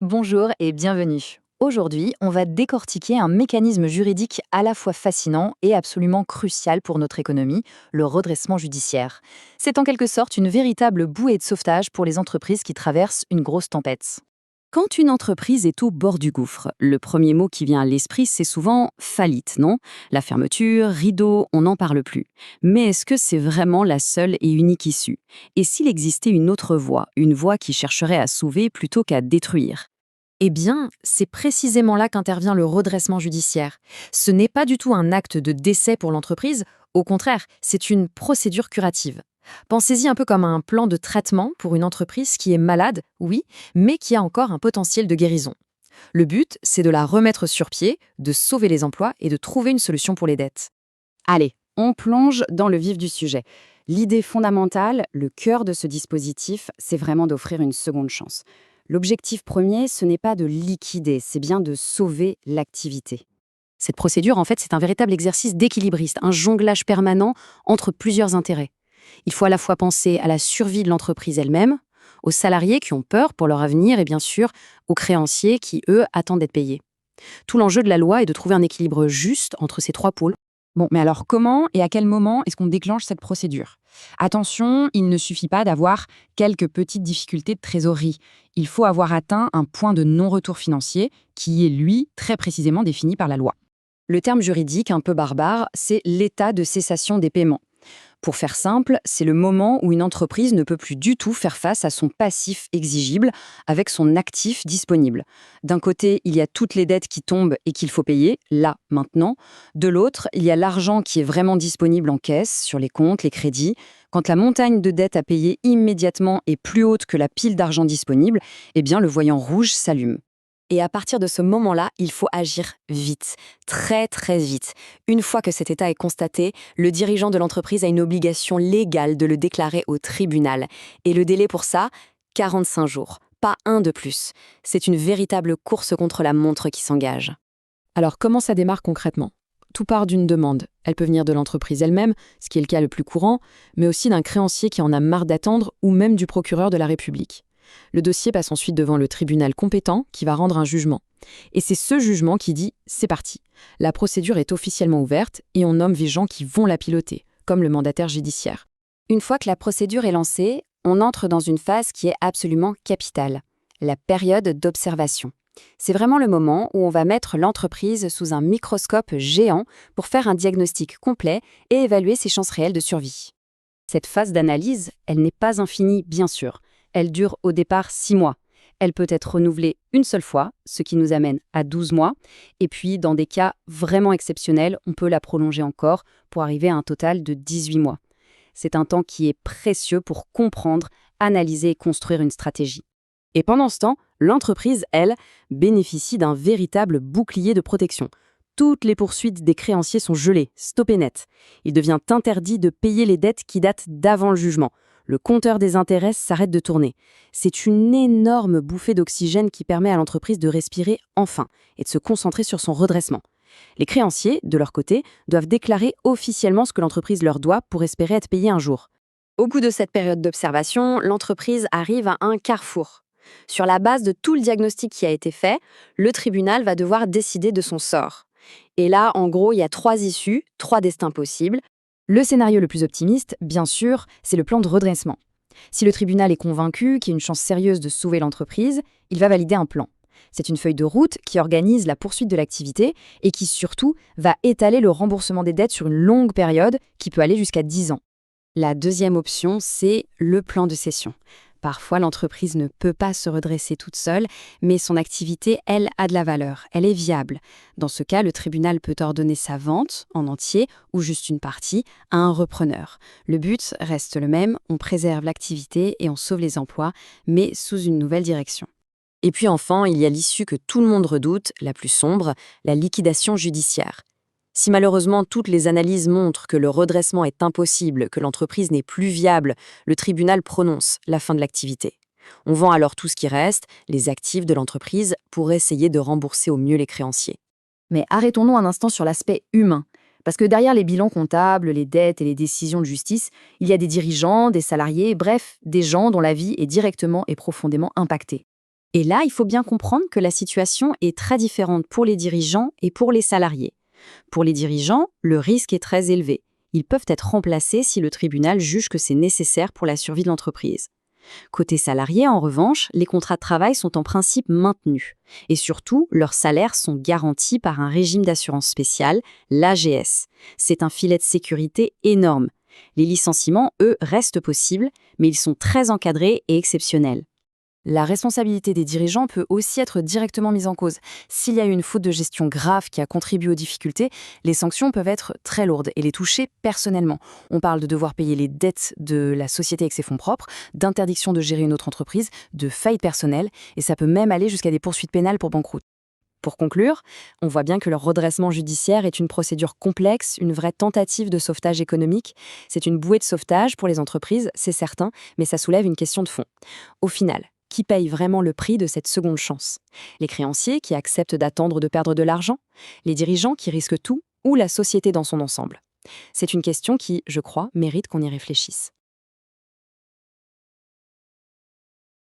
Bonjour et bienvenue. Aujourd'hui, on va décortiquer un mécanisme juridique à la fois fascinant et absolument crucial pour notre économie, le redressement judiciaire. C'est en quelque sorte une véritable bouée de sauvetage pour les entreprises qui traversent une grosse tempête. Quand une entreprise est au bord du gouffre, le premier mot qui vient à l'esprit, c'est souvent faillite, non? La fermeture, rideau, on n'en parle plus. Mais est-ce que c'est vraiment la seule et unique issue? Et s'il existait une autre voie, une voie qui chercherait à sauver plutôt qu'à détruire? Eh bien, c'est précisément là qu'intervient le redressement judiciaire. Ce n'est pas du tout un acte de décès pour l'entreprise, au contraire, c'est une procédure curative. Pensez-y un peu comme un plan de traitement pour une entreprise qui est malade, oui, mais qui a encore un potentiel de guérison. Le but, c'est de la remettre sur pied, de sauver les emplois et de trouver une solution pour les dettes. Allez, on plonge dans le vif du sujet. L'idée fondamentale, le cœur de ce dispositif, c'est vraiment d'offrir une seconde chance. L'objectif premier, ce n'est pas de liquider, c'est bien de sauver l'activité. Cette procédure, en fait, c'est un véritable exercice d'équilibriste, un jonglage permanent entre plusieurs intérêts. Il faut à la fois penser à la survie de l'entreprise elle-même, aux salariés qui ont peur pour leur avenir et bien sûr aux créanciers qui, eux, attendent d'être payés. Tout l'enjeu de la loi est de trouver un équilibre juste entre ces trois pôles. Bon, mais alors comment et à quel moment est-ce qu'on déclenche cette procédure? Attention, il ne suffit pas d'avoir quelques petites difficultés de trésorerie. Il faut avoir atteint un point de non-retour financier qui est, lui, très précisément défini par la loi. Le terme juridique un peu barbare, c'est l'état de cessation des paiements. Pour faire simple, c'est le moment où une entreprise ne peut plus du tout faire face à son passif exigible avec son actif disponible. D'un côté, il y a toutes les dettes qui tombent et qu'il faut payer, là, maintenant. De l'autre, il y a l'argent qui est vraiment disponible en caisse, sur les comptes, les crédits. Quand la montagne de dettes à payer immédiatement est plus haute que la pile d'argent disponible, eh bien le voyant rouge s'allume. Et à partir de ce moment-là, il faut agir vite, très très vite. Une fois que cet état est constaté, le dirigeant de l'entreprise a une obligation légale de le déclarer au tribunal. Et le délai pour ça, 45 jours, pas un de plus. C'est une véritable course contre la montre qui s'engage. Alors comment ça démarre concrètement? Tout part d'une demande. Elle peut venir de l'entreprise elle-même, ce qui est le cas le plus courant, mais aussi d'un créancier qui en a marre d'attendre ou même du procureur de la République. Le dossier passe ensuite devant le tribunal compétent qui va rendre un jugement. Et c'est ce jugement qui dit « c'est parti ». La procédure est officiellement ouverte et on nomme les gens qui vont la piloter, comme le mandataire judiciaire. Une fois que la procédure est lancée, on entre dans une phase qui est absolument capitale, la période d'observation. C'est vraiment le moment où on va mettre l'entreprise sous un microscope géant pour faire un diagnostic complet et évaluer ses chances réelles de survie. Cette phase d'analyse, elle n'est pas infinie, bien sûr. Elle dure au départ 6 mois. Elle peut être renouvelée une seule fois, ce qui nous amène à 12 mois. Et puis, dans des cas vraiment exceptionnels, on peut la prolonger encore pour arriver à un total de 18 mois. C'est un temps qui est précieux pour comprendre, analyser et construire une stratégie. Et pendant ce temps, l'entreprise, elle, bénéficie d'un véritable bouclier de protection. Toutes les poursuites des créanciers sont gelées, stoppées net. Il devient interdit de payer les dettes qui datent d'avant le jugement. Le compteur des intérêts s'arrête de tourner. C'est une énorme bouffée d'oxygène qui permet à l'entreprise de respirer enfin et de se concentrer sur son redressement. Les créanciers, de leur côté, doivent déclarer officiellement ce que l'entreprise leur doit pour espérer être payés un jour. Au bout de cette période d'observation, l'entreprise arrive à un carrefour. Sur la base de tout le diagnostic qui a été fait, le tribunal va devoir décider de son sort. Et là, en gros, il y a 3 issues, 3 destins possibles. Le scénario le plus optimiste, bien sûr, c'est le plan de redressement. Si le tribunal est convaincu qu'il y a une chance sérieuse de sauver l'entreprise, il va valider un plan. C'est une feuille de route qui organise la poursuite de l'activité et qui surtout va étaler le remboursement des dettes sur une longue période qui peut aller jusqu'à 10 ans. La deuxième option, c'est le plan de cession. Parfois, l'entreprise ne peut pas se redresser toute seule, mais son activité, elle, a de la valeur, elle est viable. Dans ce cas, le tribunal peut ordonner sa vente, en entier, ou juste une partie, à un repreneur. Le but reste le même, on préserve l'activité et on sauve les emplois, mais sous une nouvelle direction. Et puis enfin, il y a l'issue que tout le monde redoute, la plus sombre, la liquidation judiciaire. Si malheureusement toutes les analyses montrent que le redressement est impossible, que l'entreprise n'est plus viable, le tribunal prononce la fin de l'activité. On vend alors tout ce qui reste, les actifs de l'entreprise, pour essayer de rembourser au mieux les créanciers. Mais arrêtons-nous un instant sur l'aspect humain. Parce que derrière les bilans comptables, les dettes et les décisions de justice, il y a des dirigeants, des salariés, bref, des gens dont la vie est directement et profondément impactée. Et là, il faut bien comprendre que la situation est très différente pour les dirigeants et pour les salariés. Pour les dirigeants, le risque est très élevé. Ils peuvent être remplacés si le tribunal juge que c'est nécessaire pour la survie de l'entreprise. Côté salarié, en revanche, les contrats de travail sont en principe maintenus. Et surtout, leurs salaires sont garantis par un régime d'assurance spéciale, l'AGS. C'est un filet de sécurité énorme. Les licenciements, eux, restent possibles, mais ils sont très encadrés et exceptionnels. La responsabilité des dirigeants peut aussi être directement mise en cause. S'il y a eu une faute de gestion grave qui a contribué aux difficultés, les sanctions peuvent être très lourdes et les toucher personnellement. On parle de devoir payer les dettes de la société avec ses fonds propres, d'interdiction de gérer une autre entreprise, de faillite personnelle, et ça peut même aller jusqu'à des poursuites pénales pour banqueroute. Pour conclure, on voit bien que le redressement judiciaire est une procédure complexe, une vraie tentative de sauvetage économique. C'est une bouée de sauvetage pour les entreprises, c'est certain, mais ça soulève une question de fond. Au final, qui paye vraiment le prix de cette seconde chance? Les créanciers qui acceptent d'attendre de perdre de l'argent? Les dirigeants qui risquent tout? Ou la société dans son ensemble? C'est une question qui, je crois, mérite qu'on y réfléchisse.